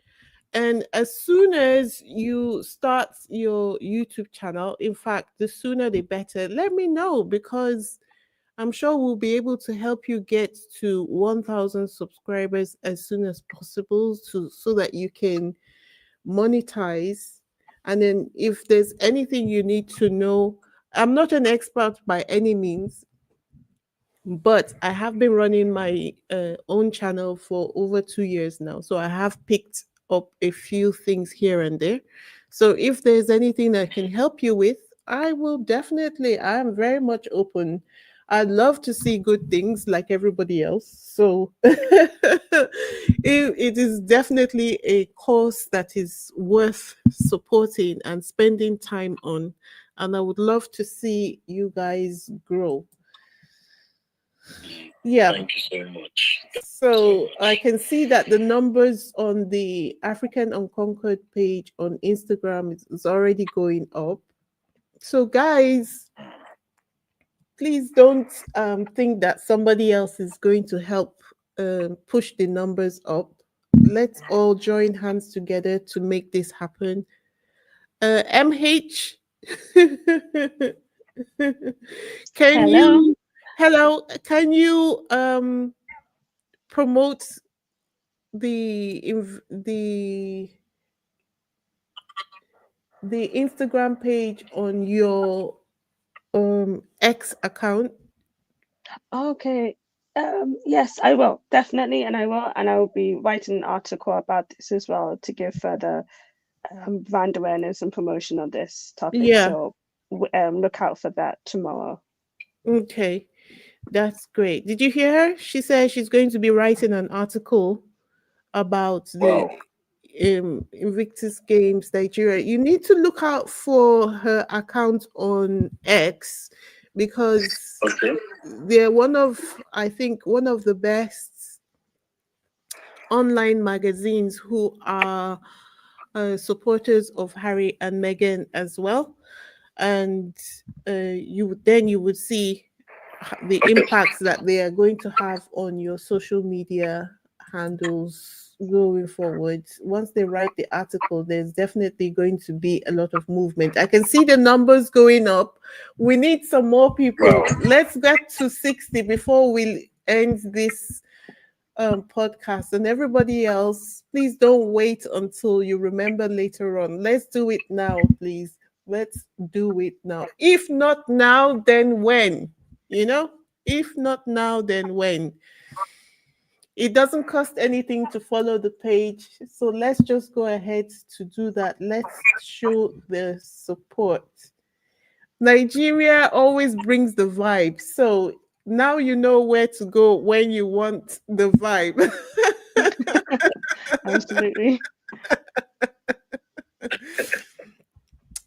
And as soon as you start your YouTube channel, in fact, the sooner the better, let me know, because I'm sure we'll be able to help you get to 1,000 subscribers as soon as possible so that you can monetize. And then if there's anything you need to know, I'm not an expert by any means, but I have been running my own channel for over 2 years now. So I have picked up a few things here and there. So if there's anything I can help you with, I will definitely, I am very much open. I'd love to see good things like everybody else. So it is definitely a cause that is worth supporting and spending time on. And I would love to see you guys grow. Yeah. Thank you so much. So I can see that the numbers on the African Unconquered page on Instagram is already going up. So guys, please don't think that somebody else is going to help push the numbers up. Let's all join hands together to make this happen. MH, can you promote the Instagram page on your X account? Okay. Yes, I will definitely, and I will be writing an article about this as well to give further brand awareness and promotion on this topic. Yeah. So look out for that tomorrow. Okay, that's great. Did you hear her? She said she's going to be writing an article about the Invictus Games Nigeria. You need to look out for her account on X, because they're I think one of the best online magazines who are supporters of Harry and Meghan as well. And you would see the impacts that they are going to have on your social media handles going forward. Once they write the article, there's definitely going to be a lot of movement. I can see the numbers going up. We need some more people. Let's get to 60 before we end this podcast. And everybody else, please don't wait until you remember later on. Let's do it now, please. Let's do it now. If not now, then when? If not now, then when? It doesn't cost anything to follow the page. So let's just go ahead to do that. Let's show the support. Nigeria always brings the vibe. So now you know where to go when you want the vibe. Absolutely.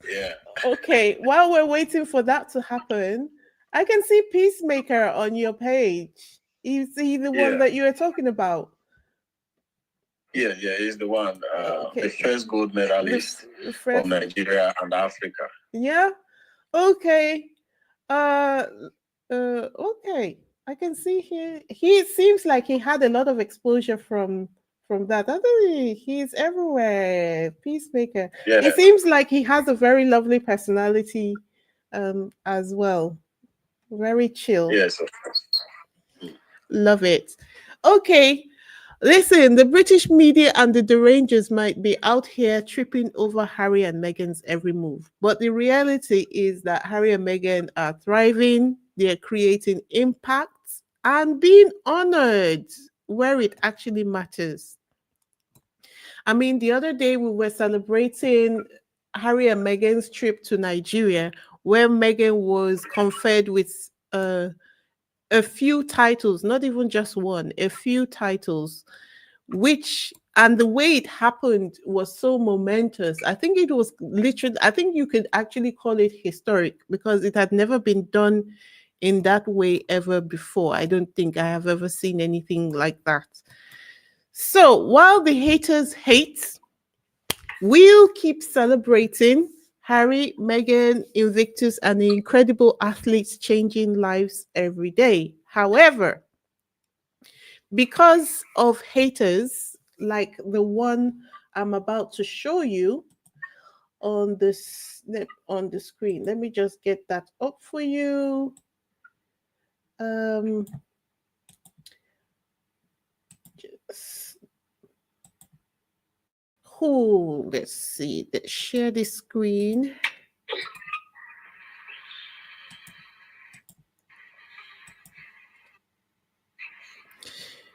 Yeah. Okay, while we're waiting for that to happen, I can see Peacemaker on your page. Is he the one that you were talking about? Yeah, he's the one. The first gold medalist of Nigeria and Africa. Yeah. Okay. Okay. I can see here. He seems like he had a lot of exposure from that. He's everywhere. Peacemaker. Yeah. It seems like he has a very lovely personality. as well. Very chill. Yes, of course. Love it. Okay. Listen, the British media and the derangers might be out here tripping over Harry and Meghan's every move. But the reality is that Harry and Meghan are thriving, they're creating impact and being honored where it actually matters. I mean, the other day we were celebrating Harry and Meghan's trip to Nigeria, where Meghan was conferred with a few titles, not even just one, a few titles, which and the way it happened was so momentous. I think it was literally, I think you could actually call it historic because it had never been done in that way ever before. I don't think I have ever seen anything like that. So while the haters hate, we'll keep celebrating Harry, Meghan, Invictus, and the incredible athletes changing lives every day. However, because of haters like the one I'm about to show you on this on the screen, let me just get that up for you. Let's see. Let's share the screen.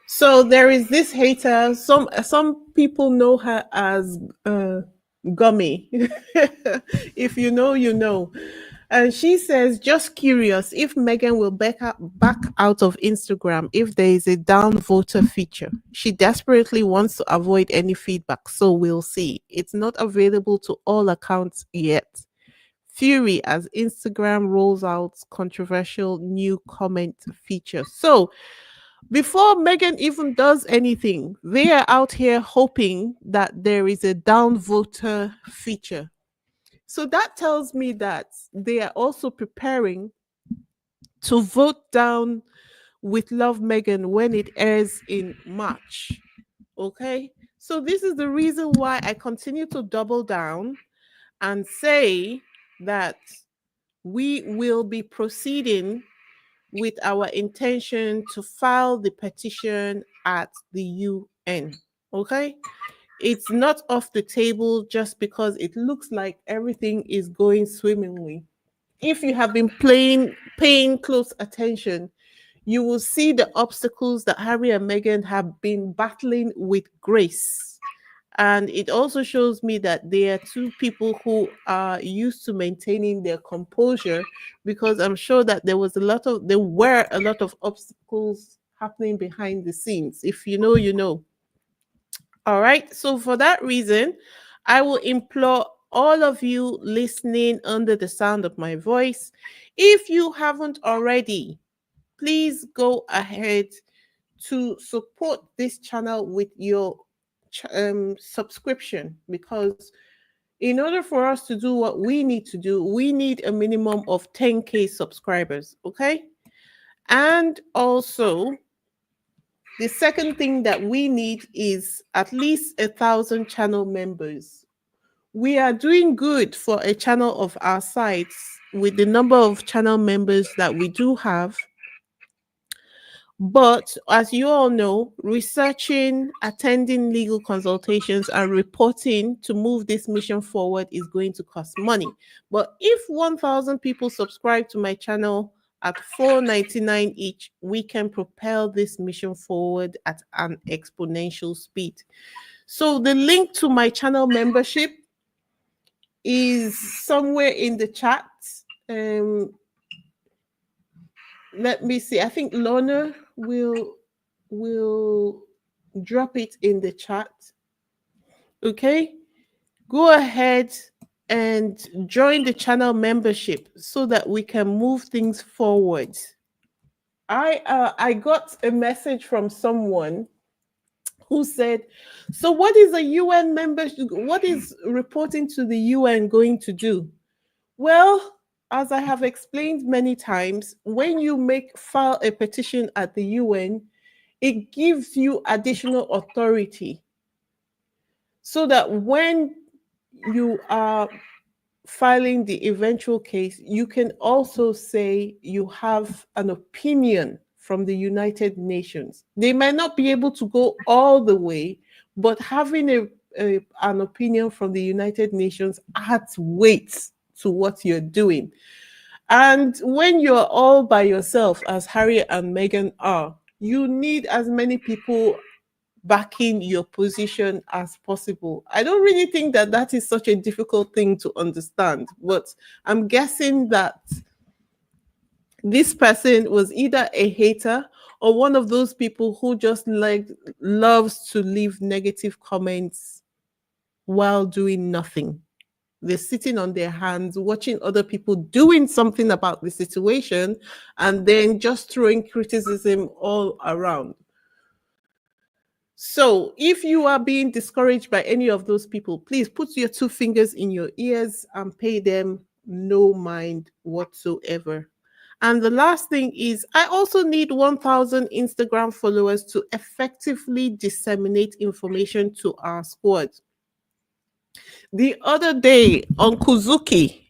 So there is this hater. Some people know her as Gummy. If you know, you know. And she says, just curious if Meghan will back out of Instagram if there is a down voter feature. She desperately wants to avoid any feedback, so we'll see. It's not available to all accounts yet. Fury as Instagram rolls out controversial new comment feature. So before Meghan even does anything, they are out here hoping that there is a down voter feature. So that tells me that they are also preparing to vote down with Love Meghan when it airs in March. Okay. So this is the reason why I continue to double down and say that we will be proceeding with our intention to file the petition at the UN. Okay? It's not off the table just because it looks like everything is going swimmingly. If you have been paying close attention, you will see the obstacles that Harry and Meghan have been battling with grace. And it also shows me that they are two people who are used to maintaining their composure, because I'm sure that there were a lot of obstacles happening behind the scenes. If you know, you know. All right. So for that reason, I will implore all of you listening under the sound of my voice, if you haven't already, please go ahead to support this channel with your subscription, because in order for us to do what we need to do, we need a minimum of 10K subscribers. Okay. And also, the second thing that we need is at least 1,000 channel members. We are doing good for a channel of our size with the number of channel members that we do have. But as you all know, researching, attending legal consultations, and reporting to move this mission forward is going to cost money. But if 1,000 people subscribe to my channel at $4.99 each, we can propel this mission forward at an exponential speed. So the link to my channel membership is somewhere in the chat. Let me see. I think Lorna will drop it in the chat. Okay, go ahead and join the channel membership so that we can move things forward. I got a message from someone who said, so what is a UN membership? What is reporting to the UN going to do? Well, as I have explained many times, when you file a petition at the UN, it gives you additional authority so that when you are filing the eventual case, you can also say you have an opinion from the United Nations. They might not be able to go all the way, but having an opinion from the United Nations adds weight to what you're doing. And when you're all by yourself, as Harry and Meghan are, you need as many people backing your position as possible. I don't really think that that is such a difficult thing to understand, but I'm guessing that this person was either a hater or one of those people who just like loves to leave negative comments while doing nothing. They're sitting on their hands, watching other people doing something about the situation, and then just throwing criticism all around. So, if you are being discouraged by any of those people, please put your two fingers in your ears and pay them no mind whatsoever. And the last thing is, I also need 1,000 Instagram followers to effectively disseminate information to our squad. The other day, Uncle Zuki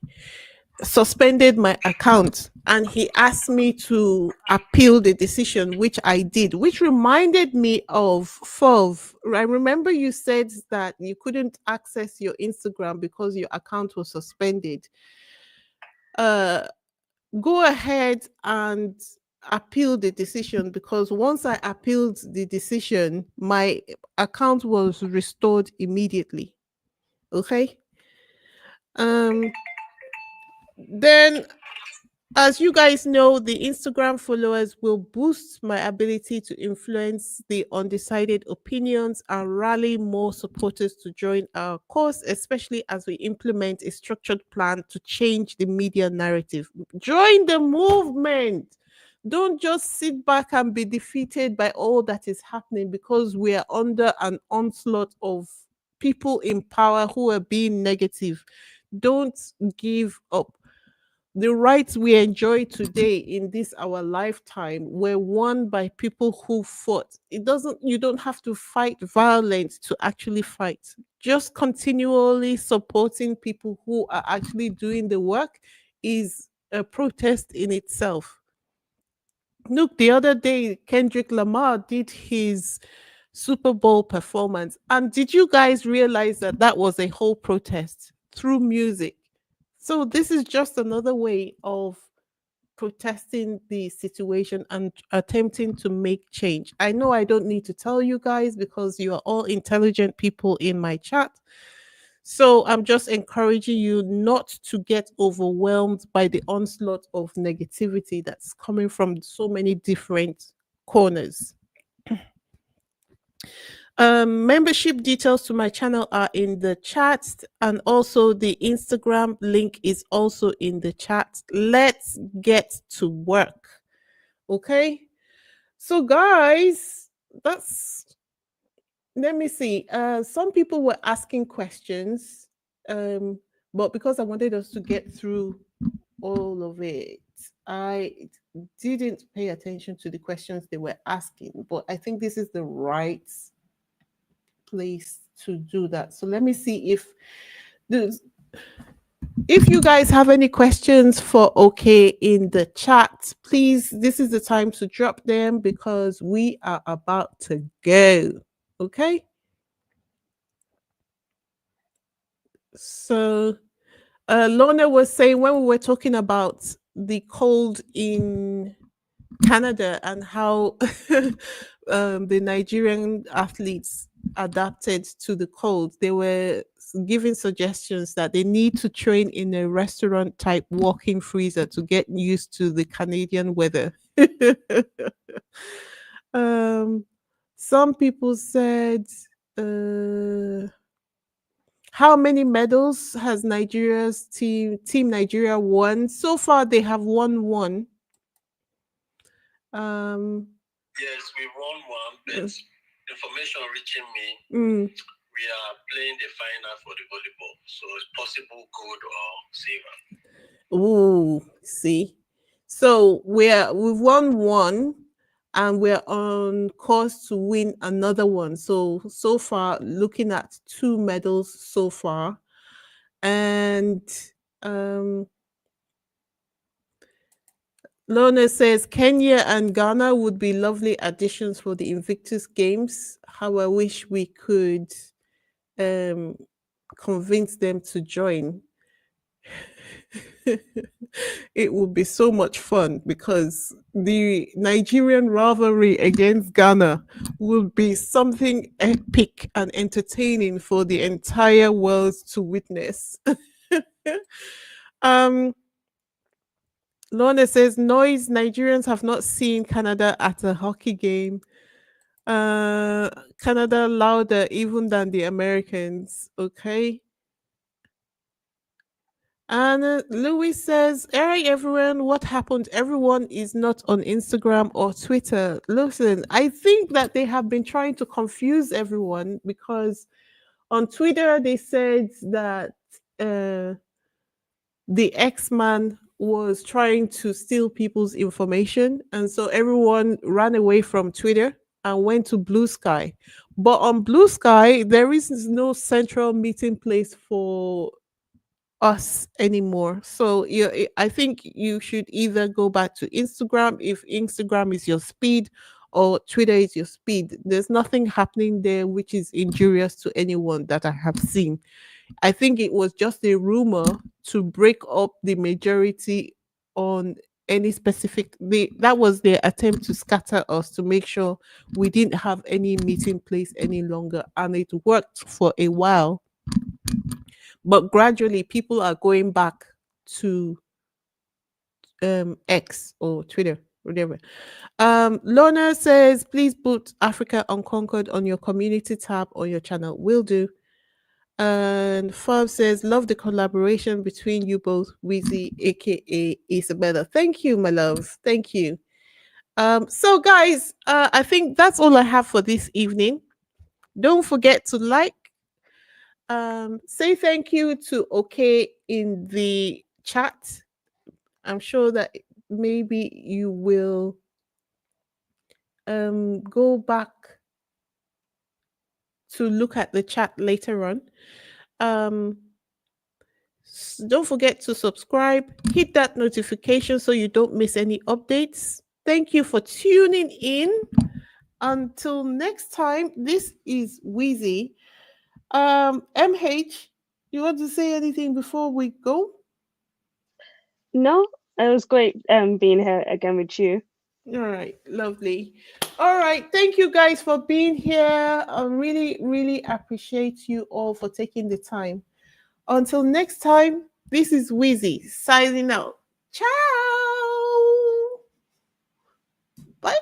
suspended my account and he asked me to appeal the decision, which I did, which reminded me of Fov. I remember you said that you couldn't access your Instagram because your account was suspended. Go ahead and appeal the decision, because once I appealed the decision, my account was restored immediately. Okay. Then, as you guys know, the Instagram followers will boost my ability to influence the undecided opinions and rally more supporters to join our cause, especially as we implement a structured plan to change the media narrative. Join the movement. Don't just sit back and be defeated by all that is happening because we are under an onslaught of people in power who are being negative. Don't give up. The rights we enjoy today in this our lifetime were won by people who fought. You don't have to fight violence to actually fight. Just continually supporting people who are actually doing the work is a protest in itself. Look, the other day Kendrick Lamar did his Super Bowl performance, and did you guys realize that that was a whole protest through music? So this is just another way of protesting the situation and attempting to make change. I know I don't need to tell you guys because you are all intelligent people in my chat. So I'm just encouraging you not to get overwhelmed by the onslaught of negativity that's coming from so many different corners. Membership details to my channel are in the chat, and also the Instagram link is also in the chat. Let's get to work. Okay. So guys, let me see. Some people were asking questions, but because I wanted us to get through all of it, I didn't pay attention to the questions they were asking, but I think this is the right place to do that. So let me see if you guys have any questions for OK in the chat, please, this is the time to drop them because we are about to go. Okay. So Lorna was saying when we were talking about the cold in Canada and how the Nigerian athletes adapted to the cold, they were giving suggestions that they need to train in a restaurant type walk-in freezer to get used to the Canadian weather. Some people said, how many medals has Nigeria's team Nigeria won? So far, they have won one. Yes, we won one, but information reaching me, we are playing the final for the volleyball, so it's possible gold or silver. Oh, see, so we've won one, and we're on course to win another one. So far, looking at 2 medals so far, and Lorna says Kenya and Ghana would be lovely additions for the Invictus Games. How I wish we could convince them to join. It would be so much fun because the Nigerian rivalry against Ghana will be something epic and entertaining for the entire world to witness. Lorna says noise Nigerians have not seen Canada at a hockey game. Canada louder even than the Americans. Okay. And Louis says, hey everyone, what happened? Everyone is not on Instagram or Twitter. Listen, I think that they have been trying to confuse everyone because on Twitter they said that the X-Man was trying to steal people's information. And so everyone ran away from Twitter and went to Blue Sky. But on Blue Sky, there is no central meeting place for us anymore. So yeah, I think you should either go back to Instagram if Instagram is your speed or Twitter is your speed. There's nothing happening there which is injurious to anyone that I have seen. I think it was just a rumor to break up the majority on any specific that was their attempt to scatter us to make sure we didn't have any meeting place any longer, and it worked for a while, but gradually people are going back to X or Twitter, whatever. Lorna says, please put Africa Unconquered on your community tab on your channel. Will do. And Fab says, love the collaboration between you both, Wheezy, aka Isabella. Thank you, my love. Thank you. So guys, I think that's all I have for this evening. Don't forget to like, say thank you to OK in the chat. I'm sure that maybe you will go back to look at the chat later on. Don't forget to subscribe, hit that notification so you don't miss any updates. Thank you for tuning in. Until next time, this is Wheezy. MH, you want to say anything before we go? No, it was great being here again with you. All right, lovely. All right, thank you guys for being here. I really, really appreciate you all for taking the time. Until next time, this is Wheezy signing out. Ciao. Bye.